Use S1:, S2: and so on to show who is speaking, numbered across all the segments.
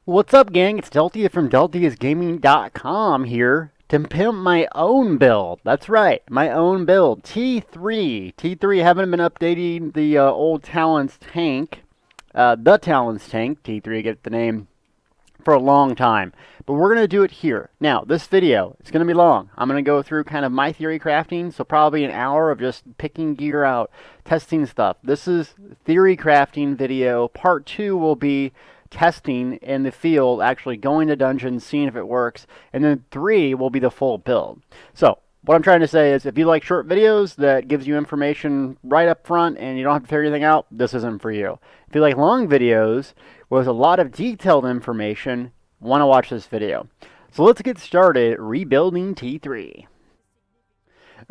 S1: What's up, gang? It's Deltia from Deltia'sGaming.com here to pimp my own build. That's right, my own build. T3. T3 haven't been updating the old Talons tank, the Talons tank, T3, get the name, for a long time. But we're going to do it here. Now, this video, it's going to be long. I'm going to go through kind of my theory crafting, so probably an hour of just picking gear out, testing stuff. This is theory crafting video. Part 2 will be testing in the field, actually going to dungeons, seeing if it works, and then 3 will be the full build. So, what I'm trying to say is if you like short videos that gives you information right up front and you don't have to figure anything out, this isn't for you. If you like long videos with a lot of detailed information, want to watch this video. So let's get started rebuilding T3.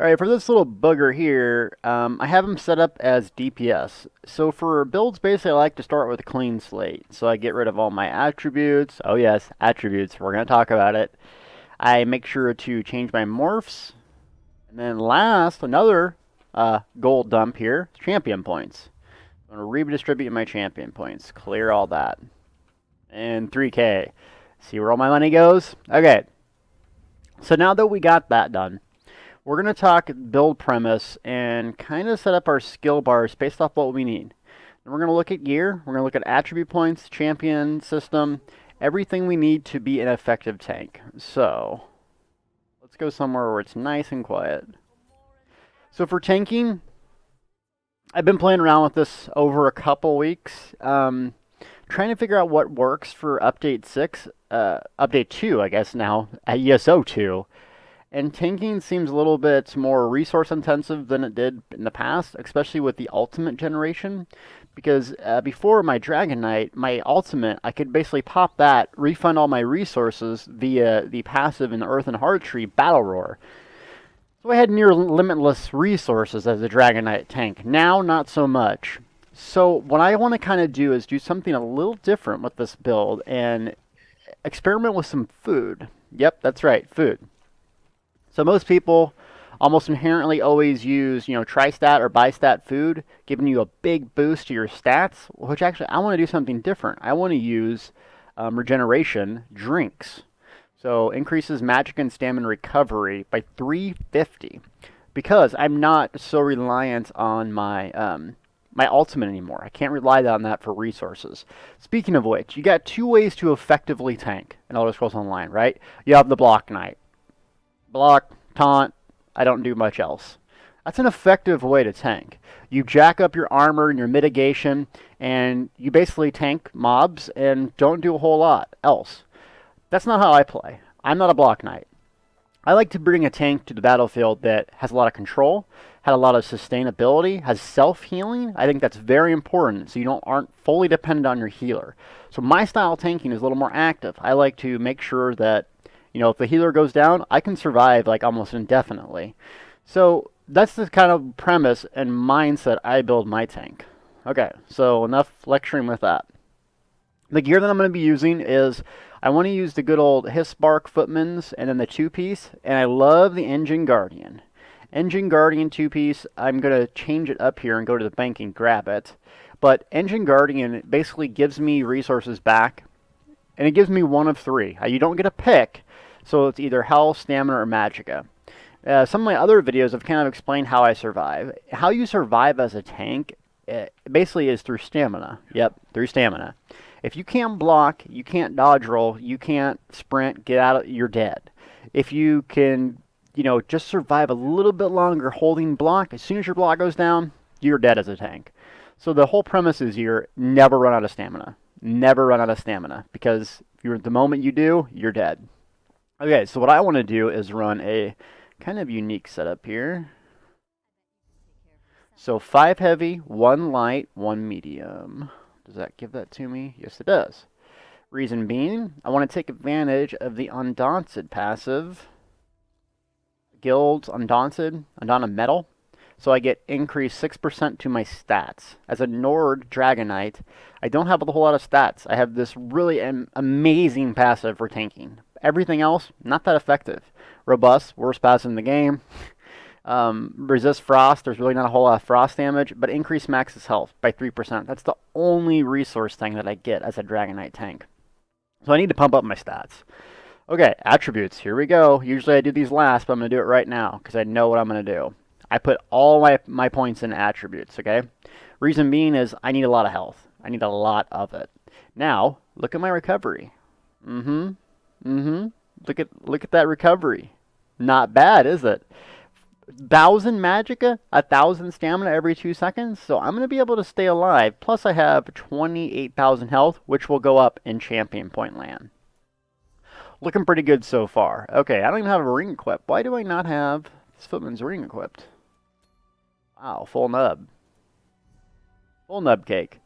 S1: Alright, for this little bugger here, I have him set up as DPS. So for builds, basically I like to start with a clean slate. So I get rid of all my attributes. Oh yes, attributes, we're going to talk about it. I make sure to change my morphs. And then last, another gold dump here, champion points. I'm going to redistribute my champion points. Clear all that. And 3K. See where all my money goes? Okay. So now that we got that done, we're going to talk build premise and kind of set up our skill bars based off what we need. And we're going to look at gear. We're going to look at attribute points, champion system, everything we need to be an effective tank. So let's go somewhere where it's nice and quiet. So for tanking, I've been playing around with this over a couple weeks, trying to figure out what works for update 6, update 2, I guess now, at ESO 2. And tanking seems a little bit more resource intensive than it did in the past, especially with the ultimate generation. Because before my Dragonknight, my ultimate, I could basically pop that, refund all my resources via the passive in the Earth and Heart Tree Battle Roar. So I had near limitless resources as a Dragonknight tank. Now, not so much. So what I want to kind of do is do something a little different with this build and experiment with some food. Yep, that's right, food. So most people almost inherently always use, tri-stat or bi-stat food, giving you a big boost to your stats, which actually I want to do something different. I want to use regeneration drinks. So increases magic and stamina recovery by 350 because I'm not so reliant on my my ultimate anymore. I can't rely on that for resources. Speaking of which, you got 2 ways to effectively tank in Elder Scrolls Online, right? You have the Block Knight. Block, taunt, I don't do much else. That's an effective way to tank. You jack up your armor and your mitigation, and you basically tank mobs and don't do a whole lot else. That's not how I play. I'm not a Block Knight. I like to bring a tank to the battlefield that has a lot of control, had a lot of sustainability, has self-healing. I think that's very important so you aren't fully dependent on your healer. So my style of tanking is a little more active. I like to make sure that, if the healer goes down, I can survive like almost indefinitely. So that's the kind of premise and mindset I build my tank. Okay, so enough lecturing with that. The gear that I'm going to be using is, I want to use the good old Hisbark Footmans and then the 2-piece, and I love the Engine Guardian. Engine Guardian 2-piece, I'm going to change it up here and go to the bank and grab it. But Engine Guardian basically gives me resources back, and it gives me one of 3. You don't get a pick, so it's either health, stamina, or magicka. Some of my other videos have kind of explained how I survive. How you survive as a tank basically is through stamina. Yep, through stamina. If you can't block, you can't dodge roll, you can't sprint, get out, you're dead. If you can, just survive a little bit longer holding block, as soon as your block goes down, you're dead as a tank. So the whole premise is you're never run out of stamina. Never run out of stamina, because the moment you do, you're dead. Okay, so what I want to do is run a kind of unique setup here. So 5 heavy, 1 light, 1 medium. Does that give that to me? Yes, it does. Reason being, I want to take advantage of the Undaunted passive. Guilds, Undaunted Metal. So I get increased 6% to my stats. As a Nord Dragonknight, I don't have a whole lot of stats. I have this really amazing passive for tanking. Everything else, not that effective. Robust, worst passive in the game. Resist frost, there's really not a whole lot of frost damage, but increase Max's health by 3%. That's the only resource thing that I get as a Dragonknight tank. So I need to pump up my stats. Okay, attributes. Here we go. Usually I do these last, but I'm going to do it right now because I know what I'm going to do. I put all my points in attributes, okay? Reason being is I need a lot of health. I need a lot of it. Now, look at my recovery. Mm-hmm. Mm-hmm. Look at that recovery. Not bad, is it? 1,000 magicka, 1,000 stamina every 2 seconds, so I'm going to be able to stay alive. Plus I have 28,000 health, which will go up in Champion Point Land. Looking pretty good so far. Okay, I don't even have a ring equipped. Why do I not have this Footman's ring equipped? Wow, full nub. Full nub cake.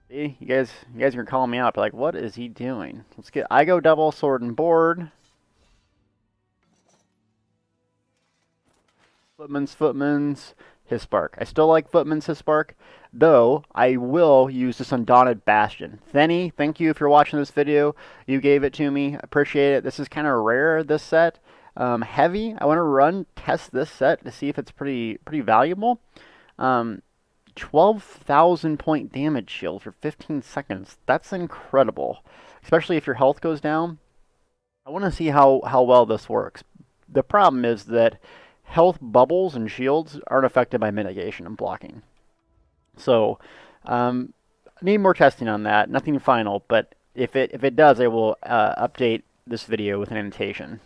S1: See, you guys are calling me out, but like, what is he doing? Let's get, I go double sword and board. Footman's Hispark. I still like Footman's Hispark, though I will use this Undaunted Bastion. Thenny, thank you if you're watching this video. You gave it to me. Appreciate it. This is kind of rare, this set. Heavy. I want to test this set to see if it's pretty valuable. 12,000 point damage shield for 15 seconds. That's incredible, especially if your health goes down. I want to see how well this works. The problem is that health bubbles and shields aren't affected by mitigation and blocking. So, I need more testing on that. Nothing final, but if it does, I will update this video with an annotation.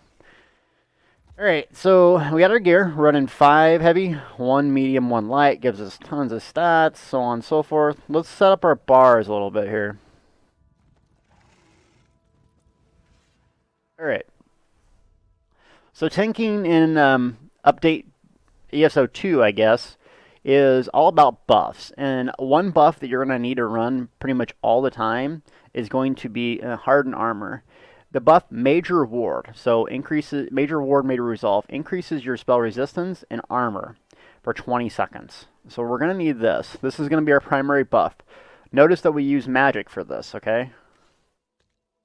S1: Alright, so we got our gear, running 5 heavy, 1 medium, 1 light, gives us tons of stats, so on and so forth. Let's set up our bars a little bit here. Alright. So tanking in update ESO 2, I guess, is all about buffs. And one buff that you're going to need to run pretty much all the time is going to be hardened armor. The buff Major Ward, so increases Major Ward, Major Resolve, increases your spell resistance and armor for 20 seconds. So we're going to need this. This is going to be our primary buff. Notice that we use magic for this, okay?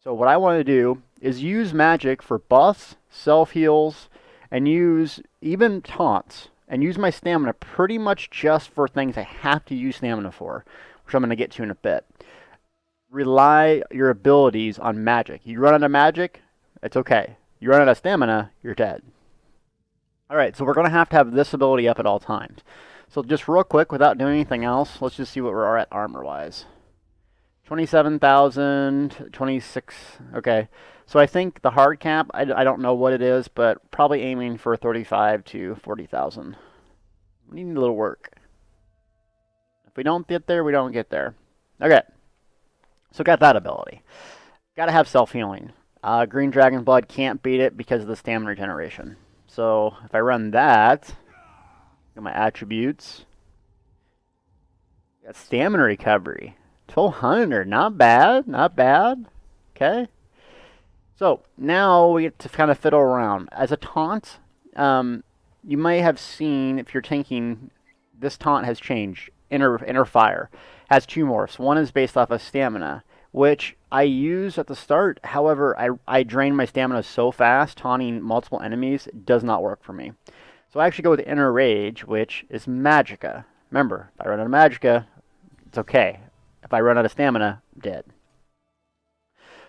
S1: So what I want to do is use magic for buffs, self-heals, and use even taunts, and use my stamina pretty much just for things I have to use stamina for, which I'm going to get to in a bit. Rely your abilities on magic. You run out of magic, it's okay. You run out of stamina, you're dead. Alright, so we're going to have this ability up at all times. So just real quick, without doing anything else, let's just see what we're at armor-wise. 27,000, 26, okay. So I think the hard cap, I don't know what it is, but probably aiming for 35 to 40,000. We need a little work. If we don't get there, we don't get there. Okay. So got that ability. Got to have self-healing. Green Dragon Blood can't beat it because of the stamina regeneration. So if I run that, got my attributes. Got stamina recovery. 1,200, not bad, not bad. Okay. So now we get to kind of fiddle around. As a taunt, you may have seen, if you're tanking, this taunt has changed. Inner Fire has 2 morphs. One is based off of stamina, which I use at the start. However, I drain my stamina so fast, taunting multiple enemies does not work for me. So I actually go with Inner Rage, which is Magicka. Remember, if I run out of Magicka, it's okay. If I run out of stamina, I'm dead.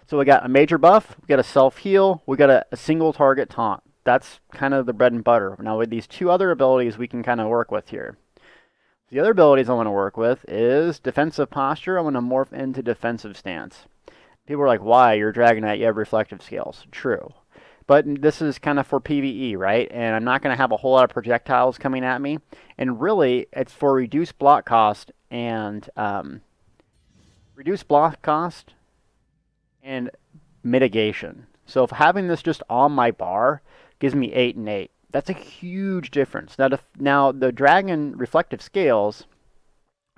S1: So we got a major buff, we got a self-heal, we got a single target taunt. That's kind of the bread and butter. Now with these 2 other abilities we can kind of work with here. The other abilities I want to work with is defensive posture. I want to morph into defensive stance. People are like, why? You're Dragonknight, you have reflective scales. True. But this is kind of for PvE, right? And I'm not going to have a whole lot of projectiles coming at me. And really, it's for reduced block cost and mitigation. So if having this just on my bar gives me 8 and 8. That's a huge difference. Now the Dragon Reflective Scales,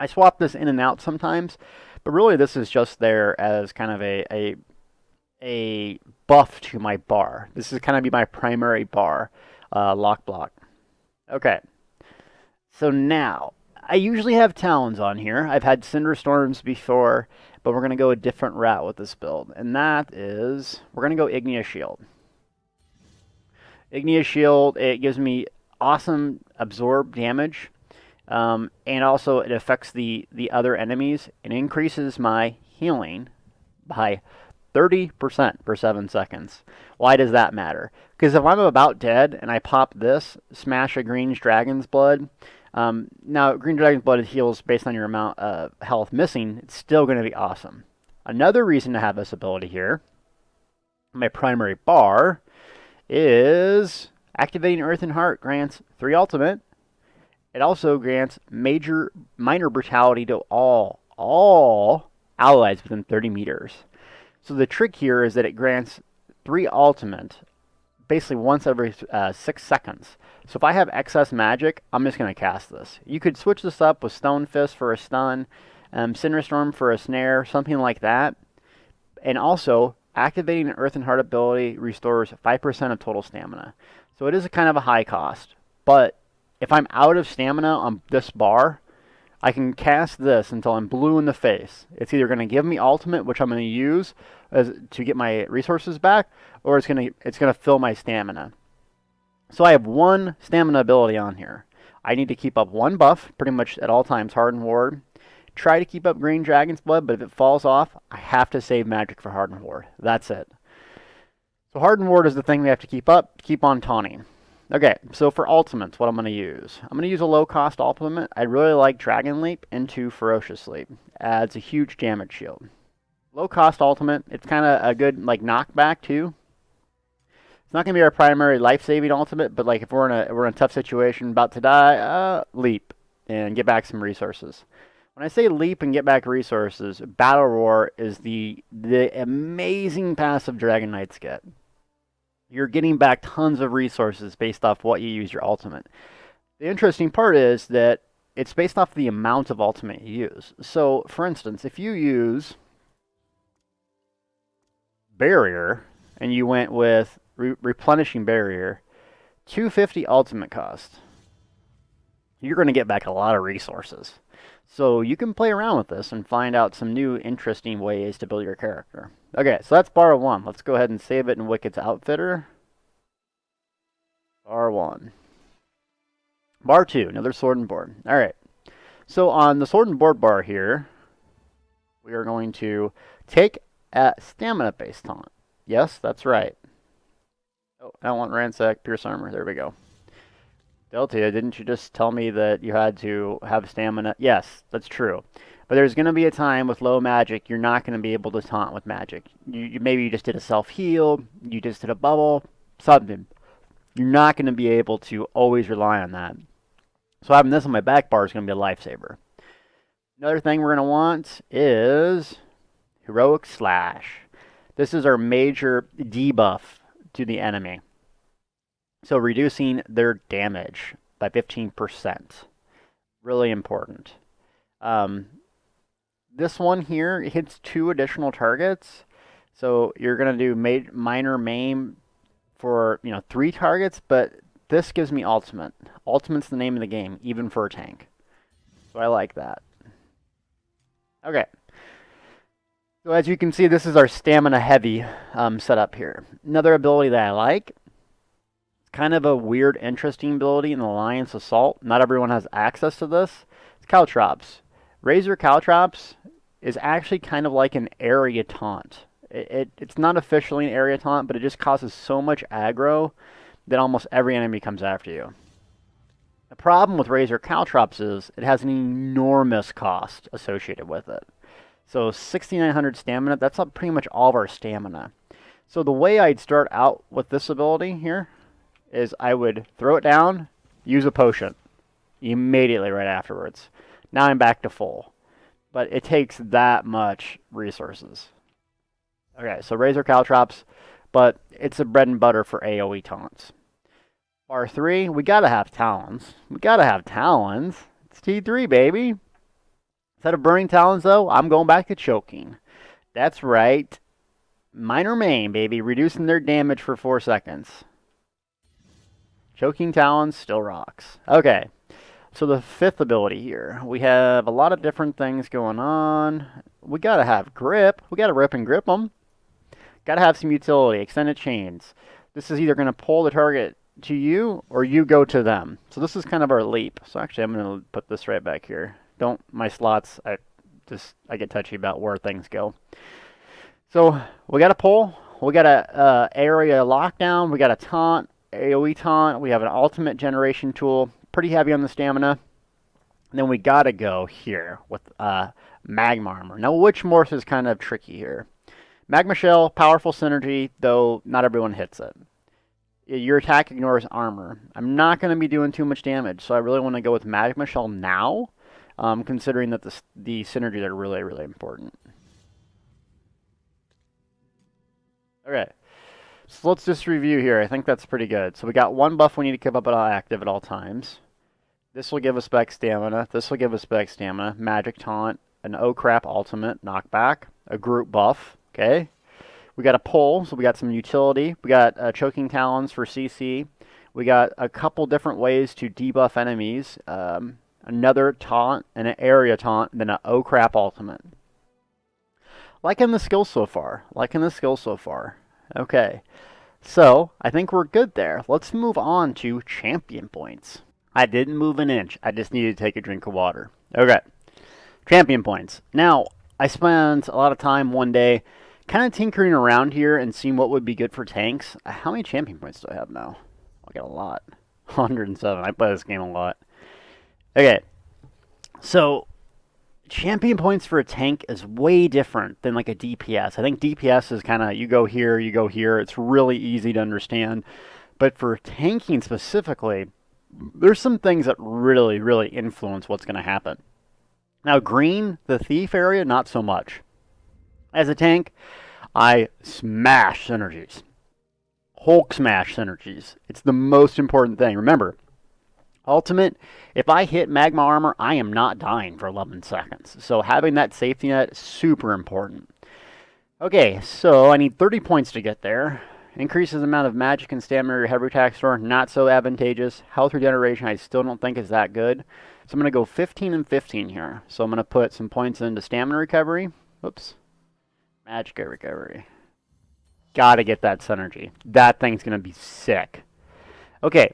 S1: I swap this in and out sometimes, but really this is just there as kind of a buff to my bar. This is kind of be my primary bar, lock block. Okay, so now I usually have Talons on here. I've had Cinder Storms before, but we're going to go a different route with this build, and that is we're going to go Igneous Shield. Igneous Shield, it gives me awesome absorb damage, and also it affects the other enemies. It increases my healing by 30% for 7 seconds. Why does that matter? Because if I'm about dead and I pop this, smash a green dragon's blood, now green dragon's blood heals based on your amount of health missing, it's still going to be awesome. Another reason to have this ability here, my primary bar, is activating Earth and Heart grants 3 ultimate. It also grants minor brutality to all allies within 30 meters. So the trick here is that it grants 3 ultimate basically once every 6 seconds. So if I have excess magic, I'm just going to cast this. You could switch this up with Stone Fist for a stun, Cinderstorm for a snare, something like that. And also, activating an Earth and Heart ability restores 5% of total stamina. So it is a kind of a high cost. But if I'm out of stamina on this bar, I can cast this until I'm blue in the face. It's either going to give me ultimate, which I'm going to use to get my resources back, or it's going to fill my stamina. So I have 1 stamina ability on here. I need to keep up 1 buff pretty much at all times, Hardened Ward. Try to keep up Green Dragon's Blood, but if it falls off, I have to save magic for Hardened Ward. That's it. So Hardened Ward is the thing we have to keep up, keep on taunting. Okay, so for ultimates, what I'm going to use? I'm going to use a low-cost ultimate. I really like Dragon Leap into Ferocious Leap. Adds a huge damage shield. Low-cost ultimate, it's kind of a good like knockback too. It's not going to be our primary life-saving ultimate, but like if we're in a tough situation, about to die, leap and get back some resources. When I say leap and get back resources, Battle Roar is the amazing passive Dragonknights get. You're getting back tons of resources based off what you use your ultimate. The interesting part is that it's based off the amount of ultimate you use. So, for instance, if you use Barrier and you went with Replenishing Barrier, 250 ultimate cost, you're going to get back a lot of resources. So you can play around with this and find out some new interesting ways to build your character. Okay, so that's bar 1. Let's go ahead and save it in Wicked's Outfitter. Bar 1. Bar 2, another sword and board. Alright, so on the sword and board bar here, we are going to take a stamina-based taunt. Yes, that's right. Oh, I don't want Ransack, Pierce Armor. There we go. Deltia, didn't you just tell me that you had to have stamina? Yes, that's true. But there's going to be a time with low magic you're not going to be able to taunt with magic. Maybe you just did a self-heal, you just did a bubble, something. You're not going to be able to always rely on that. So having this on my back bar is going to be a lifesaver. Another thing we're going to want is Heroic Slash. This is our major debuff to the enemy. So reducing their damage by 15%. Really important. This one here hits 2 additional targets. So you're going to do minor maim for 3 targets, but this gives me ultimate. Ultimate's the name of the game, even for a tank. So I like that. Okay. So as you can see, this is our stamina heavy setup here. Another ability that I like, kind of a weird, interesting ability in the Alliance Assault. Not everyone has access to this. It's Caltrops. Razor Caltrops is actually kind of like an area taunt. It's not officially an area taunt, but it just causes so much aggro that almost every enemy comes after you. The problem with Razor Caltrops is it has an enormous cost associated with it. So 6,900 stamina, that's pretty much all of our stamina. So the way I'd start out with this ability here is I would throw it down, use a potion immediately right afterwards. Now I'm back to full. But it takes that much resources. Okay, so Razor Caltrops, but it's a bread and butter for AoE taunts. Bar 3, we gotta have Talons. We gotta have Talons. It's T3, baby. Instead of Burning Talons, though, I'm going back to Choking. That's right. Minor maim, baby, reducing their damage for 4 seconds. Choking Talons still rocks. Okay, so the 5th ability here. We have a lot of different things going on. We gotta have grip. We gotta rip and grip them. Gotta have some utility. Extended chains. This is either gonna pull the target to you or you go to them. So this is kind of our leap. So actually, I'm gonna put this right back here. My slots, I get touchy about where things go. So we got a pull, we got a area lockdown, we got a taunt, AoE taunt, we have an ultimate generation tool, pretty heavy on the stamina. And then we gotta go here with magma armor. Now which morph is kind of tricky here. Magma shell, powerful synergy, though not everyone hits it. Your attack ignores armor. I'm not going to be doing too much damage, so I really want to go with magma shell now, considering that the synergies are really, really important. Okay, so let's just review here. I think that's pretty good. So we got one buff we need to keep up active at all times. This will give us back stamina. This will give us back stamina. Magic taunt, an oh crap ultimate knockback, a group buff. Okay. We got a pull, so we got some utility. We got choking talons for CC. We got a couple different ways to debuff enemies. Another taunt, and an area taunt, then an oh crap ultimate. Liking the skill so far. Liking the skill so far. Okay. So, I think we're good there. Let's move on to champion points. I didn't move an inch. I just needed to take a drink of water. Okay. Champion points. Now, I spent a lot of time one day kind of tinkering around here and seeing what would be good for tanks. How many champion points do I have now? I got a lot. 107. I play this game a lot. Okay. So, champion points for a tank is way different than like a DPS. I think DPS is kind of you go here, you go here. It's really easy to understand. But for tanking specifically, there's some things that really, really influence what's going to happen. Now, green, the thief area, not so much. As a tank, I smash synergies. Hulk smash synergies. It's the most important thing. Remember, ultimate, if I hit magma armor, I am not dying for 11 seconds. So having that safety net is super important. Okay, so I need 30 points to get there. Increases the amount of magic and stamina your heavy attack store, not so advantageous. Health regeneration, I still don't think is that good. So I'm going to go 15 and 15 here. So I'm going to put some points into stamina recovery. Oops. Magic recovery. Gotta get that synergy. That thing's going to be sick. Okay.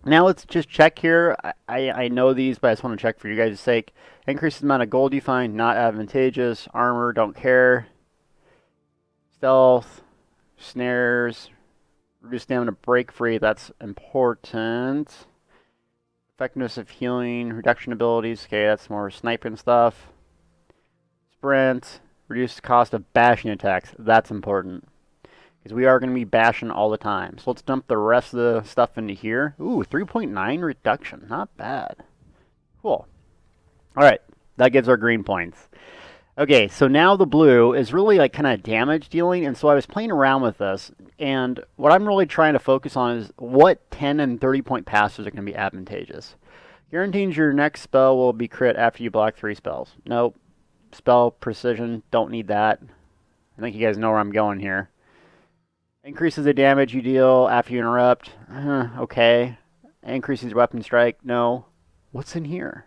S1: Now let's just check here. I know these, but I just want to check for you guys' sake. Increases the amount of gold you find, not advantageous. Armor, don't care. Stealth. Snares. Reduce stamina, break free. That's important. Effectiveness of healing. Reduction abilities. Okay, that's more sniping stuff. Sprint. Reduce the cost of bashing attacks. That's important. Because we are going to be bashing all the time. So let's dump the rest of the stuff into here. Ooh, 3.9 reduction. Not bad. Cool. Alright, that gives our green points. Okay, so now the blue is really like kind of damage dealing. And so I was playing around with this. And what I'm really trying to focus on is what 10 and 30 point passes are going to be advantageous. Guarantees your next spell will be crit after you block 3 spells. Nope. Spell precision, don't need that. I think you guys know where I'm going here. Increases the damage you deal after you interrupt. Okay. Increases your weapon strike. No. What's in here?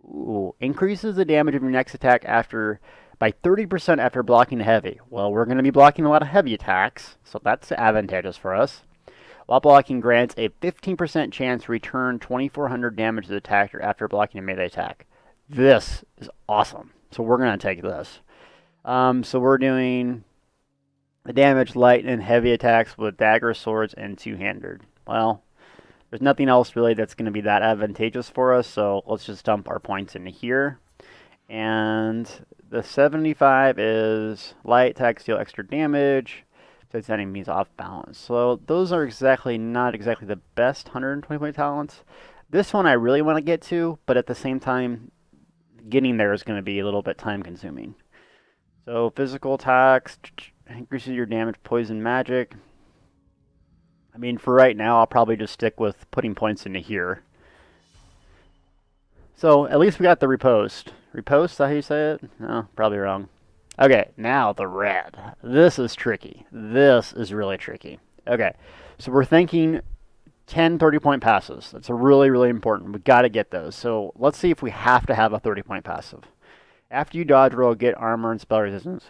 S1: Ooh. Increases the damage of your next attack by 30% after blocking heavy. Well, we're going to be blocking a lot of heavy attacks, so that's advantageous for us. While blocking grants a 15% chance to return 2,400 damage to the attacker after blocking a melee attack. This is awesome. So we're going to take this. So we're doing the damage, light, and heavy attacks with dagger, swords, and two-handed. Well, there's nothing else really that's going to be that advantageous for us, so let's just dump our points into here. And the 75 is light, attacks deal extra damage, so it's enemies off balance. So those are not exactly the best 120 point talents. This one I really want to get to, but at the same time, getting there is going to be a little bit time consuming. So physical attacks, increases your damage, poison, magic. I mean, for right now, I'll probably just stick with putting points into here. So at least we got the riposte. Riposte, is that how you say it? No, probably wrong. Okay, now the red. This is tricky. This is really tricky. Okay, so we're thinking 10 30-point passes. That's really, really important. We got to get those. So let's see if we have to have a 30-point passive. After you dodge roll, get armor and spell resistance.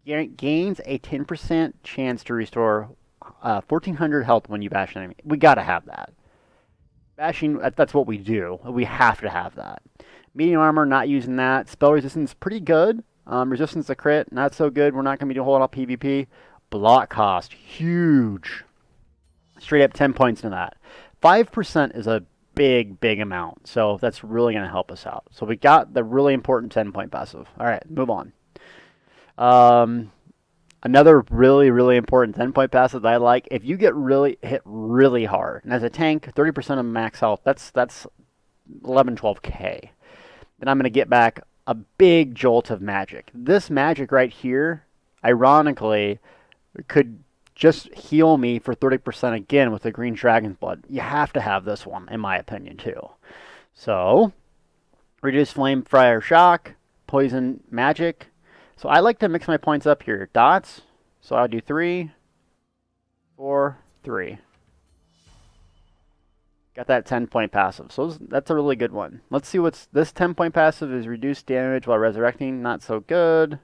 S1: Gains a 10% chance to restore 1,400 health when you bash an enemy. We got to have that. Bashing, that's what we do. We have to have that. Medium armor, not using that. Spell resistance, pretty good. Resistance to crit, not so good. We're not going to be doing a whole lot of PvP. Block cost, huge. Straight up 10 points into that. 5% is a big, big amount. So that's really going to help us out. So we got the really important 10-point passive. All right, move on. Another really, really important 10-point passive that I like, if you get really hit really hard, and as a tank, 30% of max health, that's 11, 12k. Then I'm going to get back a big jolt of magic. This magic right here, ironically, could just heal me for 30% again with the green dragon's blood. You have to have this one, in my opinion, too. So, reduce flame, fire, shock, poison, magic. So I like to mix my points up here. Dots. So I'll do 3, 4, 3. Got that 10-point passive. So that's a really good one. Let's see what's... This 10-point passive is reduced damage while resurrecting. Not so good.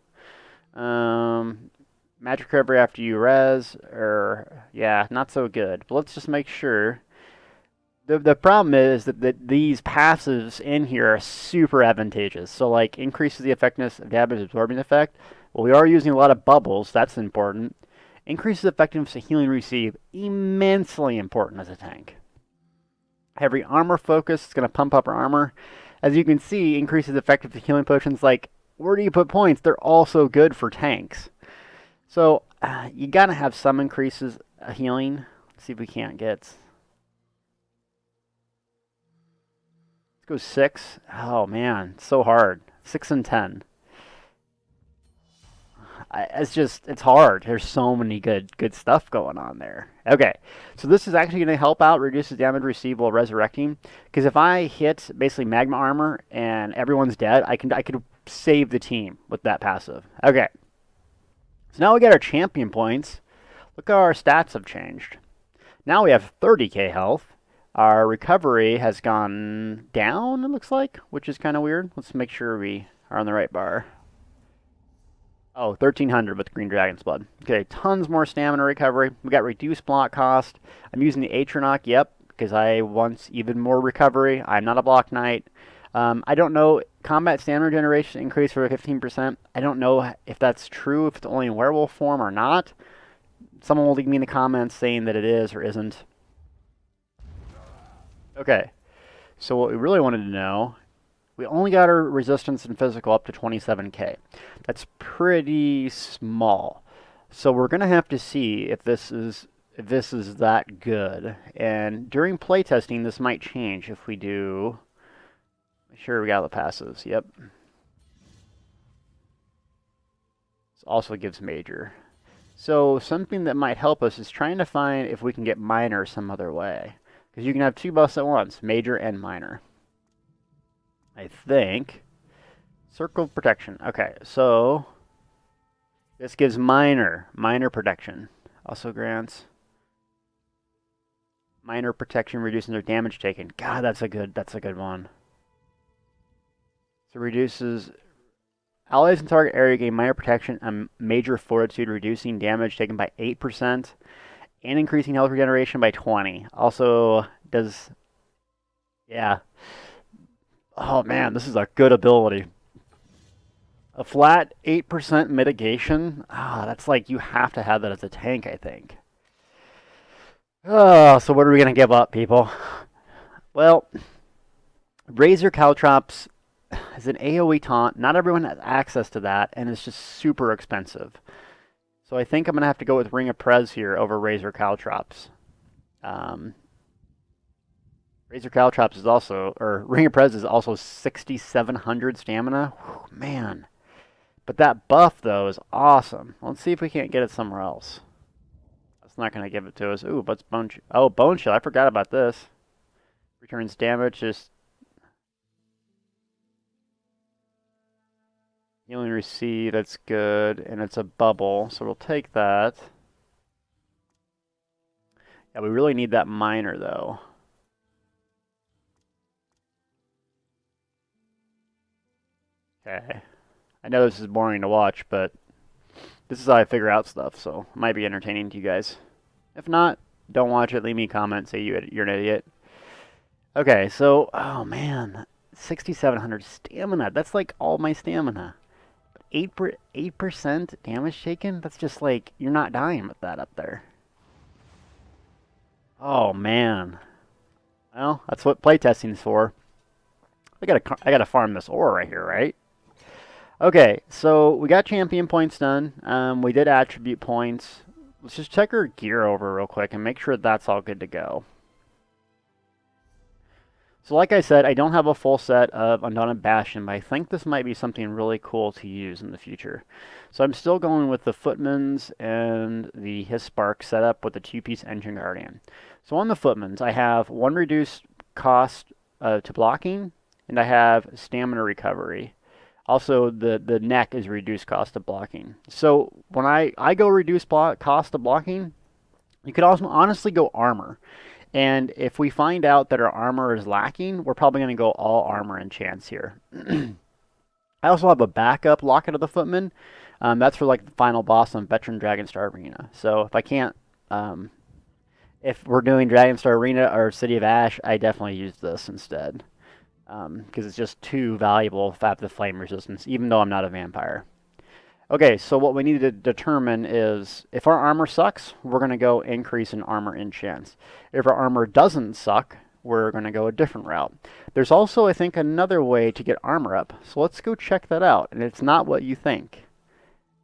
S1: Magic recovery after you res. Yeah, not so good. But let's just make sure. The problem is that these passives in here are super advantageous. So, like, increases the effectiveness of damage absorbing effect. Well, we are using a lot of bubbles. That's important. Increases effectiveness of healing receive. Immensely important as a tank. Heavy armor focus is going to pump up our armor. As you can see, increases effectiveness of healing potions. Like, where do you put points? They're also good for tanks. So, you got to have some increases of healing. Let's see if we can't get... Go 6. Oh man, it's so hard. 6 and 10. It's hard. There's so many good stuff going on there. Okay, so this is actually going to help out, reduces damage received while resurrecting. Because if I hit basically magma armor and everyone's dead, I could save the team with that passive. Okay, so now we got our champion points. Look how our stats have changed. Now we have 30k health. Our recovery has gone down, it looks like, which is kind of weird. Let's make sure we are on the right bar. Oh, 1,300 with Green Dragon's Blood. Okay, tons more stamina recovery. We got reduced block cost. I'm using the Atronach, yep, because I want even more recovery. I'm not a Block Knight. I don't know, combat stamina generation increased for 15%. I don't know if that's true, if it's only in werewolf form or not. Someone will leave me in the comments saying that it is or isn't. Okay, so what we really wanted to know, we only got our resistance and physical up to 27k. That's pretty small. So we're going to have to see if this is that good. And during playtesting, this might change if we do... Sure, we got the passives, yep. This also gives major. So something that might help us is trying to find if we can get minor some other way. Because you can have 2 buffs at once, major and minor. I think. Circle of protection. Okay, so this gives minor protection. Also grants minor protection, reducing their damage taken. God, that's a good one. So reduces allies in target area gain minor protection and major fortitude, reducing damage taken by 8%. And increasing health regeneration by 20. Also does... Yeah. Oh man, this is a good ability. A flat 8% mitigation. That's like, you have to have that as a tank, I think. Oh, so what are we going to give up, people? Well, Razor Caltrops is an AoE taunt. Not everyone has access to that, and it's just super expensive. So I think I'm going to have to go with Ring of Prez here over Razor Caltrops. Razor Caltrops is also, or Ring of Prez is also 6,700 stamina. Whew, man. But that buff, though, is awesome. Let's see if we can't get it somewhere else. That's not going to give it to us. Ooh, but it's Bone Shield. Oh, Bone Shield. I forgot about this. Returns damage, just... Healing receive, that's good, and it's a bubble, so we'll take that. Yeah, we really need that minor, though. Okay. I know this is boring to watch, but this is how I figure out stuff, so it might be entertaining to you guys. If not, don't watch it, leave me a comment, say you're an idiot. Okay, so, oh man, 6,700 stamina, that's like all my stamina. 8% damage taken? That's just like, you're not dying with that up there. Oh, man. Well, that's what playtesting is for. I gotta farm this ore right here, right? Okay, so we got champion points done. We did attribute points. Let's just check our gear over real quick and make sure that's all good to go. So like I said, I don't have a full set of Undaunted Bastion, but I think this might be something really cool to use in the future. So I'm still going with the Footman's and the Hispark setup with the two-piece Engine Guardian. So on the Footman's, I have one reduced cost to blocking, and I have stamina recovery. Also, the neck is reduced cost of blocking. So when I go reduce cost of blocking, you could also honestly go armor. And if we find out that our armor is lacking, we're probably going to go all armor enchants here. I also have a backup Locket of the Footman. That's for like the final boss on Veteran Dragonstar Arena. So if I can't, if we're doing Dragonstar Arena or City of Ash, I definitely use this instead. Because it's just too valuable to have the flame resistance, even though I'm not a vampire. Okay, so what we need to determine is if our armor sucks, we're going to go increase in armor enchants. If our armor doesn't suck, we're going to go a different route. There's also, I think, another way to get armor up. So let's go check that out. And it's not what you think.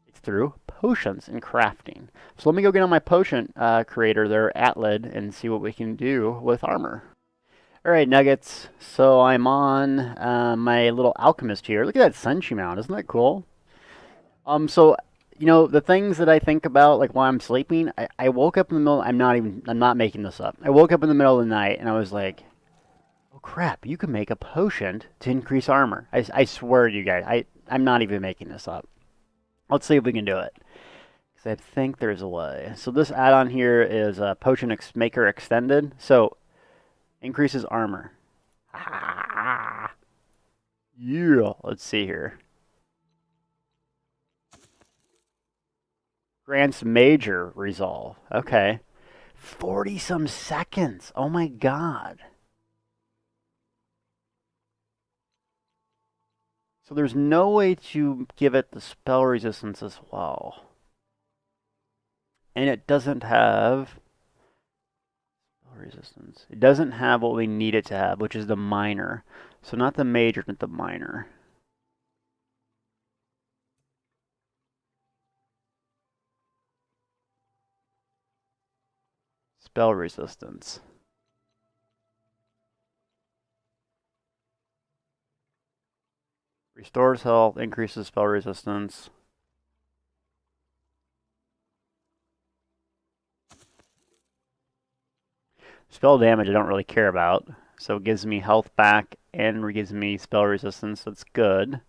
S1: It's through potions and crafting. So let me go get on my potion creator there, Atlid, and see what we can do with armor. Alright, Nuggets. So I'm on my little alchemist here. Look at that Senshi mount. Isn't that cool? So, you know, the things that I think about, like while I'm sleeping, I woke up in the middle, I'm not making this up. I woke up in the middle of the night and I was like, oh crap, you can make a potion to increase armor. I swear to you guys, I'm not even making this up. Let's see if we can do it. Because I think there's a way. So this add-on here is Potion Maker Extended. So, increases armor. Yeah, let's see here. Grants major resolve. Okay. 40 some seconds. Oh my god. So there's no way to give it the spell resistance as well. And it doesn't have spell resistance. It doesn't have what we need it to have, which is the minor. So not the major, but the minor. Spell resistance. Restores health, increases spell resistance. Spell damage I don't really care about. So it gives me health back and gives me spell resistance. That's good.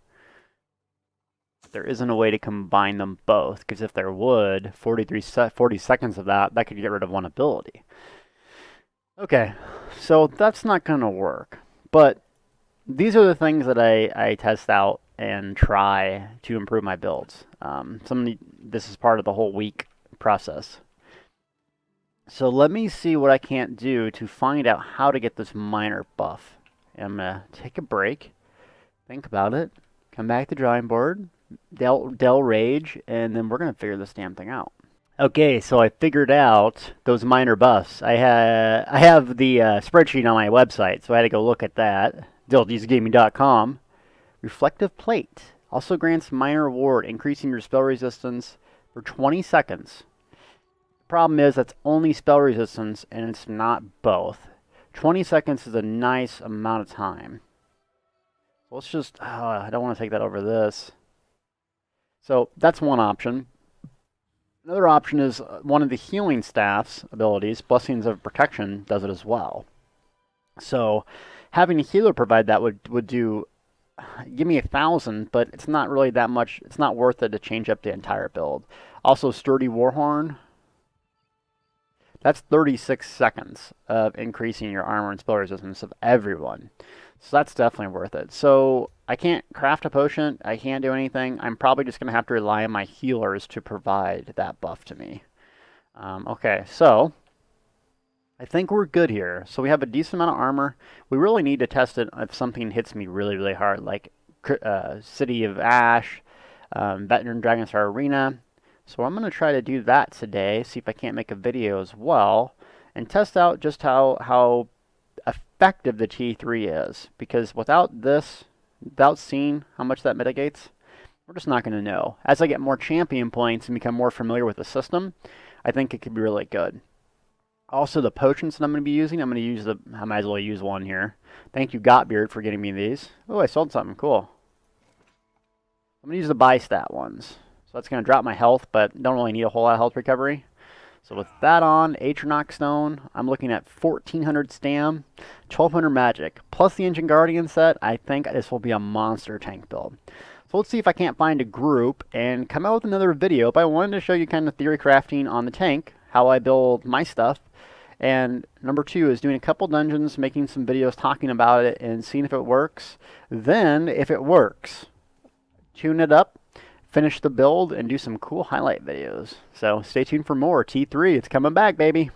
S1: There isn't a way to combine them both, because if there would, 40 seconds of that could get rid of one ability. Okay, so that's not going to work. But these are the things that I test out and try to improve my builds. This is part of the whole week process. So let me see what I can't do to find out how to get this minor buff. I'm going to take a break, think about it, come back to the drawing board, Del Rage, and then we're going to figure this damn thing out. Okay, so I figured out those minor buffs. I have the spreadsheet on my website, so I had to go look at that. DeltiaGaming.com. Reflective Plate also grants minor reward, increasing your spell resistance for 20 seconds. The problem is that's only spell resistance, and it's not both. 20 seconds is a nice amount of time. Let's just, I don't want to take that over this. So that's one option. Another option is one of the healing staff's abilities, Blessings of Protection, does it as well. So having a healer provide that would give me 1,000, but it's not really that much. It's not worth it to change up the entire build. Also, Sturdy Warhorn. That's 36 seconds of increasing your armor and spell resistance of everyone. So that's definitely worth it. So I can't craft a potion. I can't do anything. I'm probably just going to have to rely on my healers to provide that buff to me. Okay, so I think we're good here. So we have a decent amount of armor. We really need to test it if something hits me really, really hard, like City of Ash, Veteran Dragonstar Arena. So I'm going to try to do that today, see if I can't make a video as well, and test out just how effective the T3 is. Because without this, without seeing how much that mitigates, we're just not going to know. As I get more champion points and become more familiar with the system, I think it could be really good. Also, the potions that I'm going to be using, I might as well use one here. Thank you, Gotbeard, for getting me these. Oh, I sold something. Cool. I'm going to use the buy stat ones. So that's going to drop my health, but don't really need a whole lot of health recovery. So with that on, Atronach Stone, I'm looking at 1400 stam, 1200 magic. Plus the Ancient Guardian set, I think this will be a monster tank build. So let's see if I can't find a group and come out with another video. But I wanted to show you kind of theory crafting on the tank, how I build my stuff. And number 2 is doing a couple dungeons, making some videos talking about it and seeing if it works. Then, if it works, tune it up, finish the build, and do some cool highlight videos. So stay tuned for more. T3, it's coming back, baby.